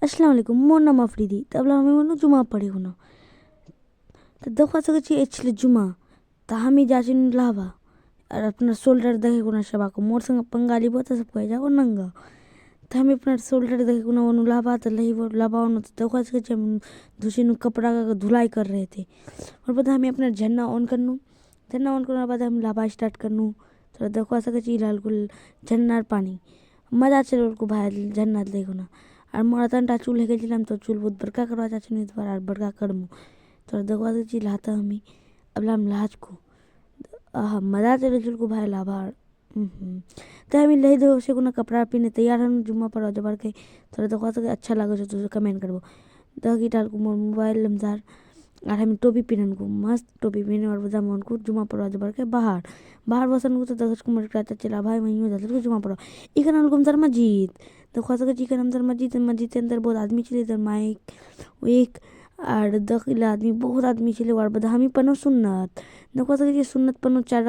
अस्सलाम वालेकुम मोर नाम अफरीदी तबला हमें मनो जुमा पढ़े होना तो देखा सके एचले जुमा तो हमें जाचिन लावा और अपना शोल्डर देखे कोना शबा को मोर संग पंगाली बोता सब कह जाओ नंगा तो हमें अपना शोल्डर देखे कोना वनु लावा तो लही वो लावा वनु तो देखा सके हम दूसरे नु कपड़ा का धुलाई कर रहे थे और बाद हमें अपना झन्ना ऑन करनू झन्ना ऑन करने बाद हम लावा स्टार्ट करनू तो देखा सके लाल कुल झन्नार पानी मजा चलो को भाई झन्ना देखो ना और मोरा तंटा चूल है गेजिलाम तो चूल बहुत बड़का करवा चाचू नहीं बार बड़का करमु तो देखवा दे चीज लाता हमें अब लाम लाज को मजा चले चूल को भाई लाभा तो हमें ले दो से को ना कपड़ा पीने तैयार हम जुम्मा पर जबर के थोड़ा देखवा सके अच्छा लगे तो कमेंट करबो दही डाल को मोबाइल लमजार और हमें टोपी पहनन को मस्त टोपी पहने और बजा मन को जुमा पर जबर के बाहर बाहर बसन को तो दस को मटका चला भाई वहीं हो जाता को जुमा पर इकन अलगम सर मस्जिद तो खास कर चिकन अंदर मस्जिद के अंदर बहुत आदमी चले इधर माइक एक और दखिला आदमी बहुत आदमी चले और बदा हमी पनो सुन्नत देखो सके सुन्नत पनो चार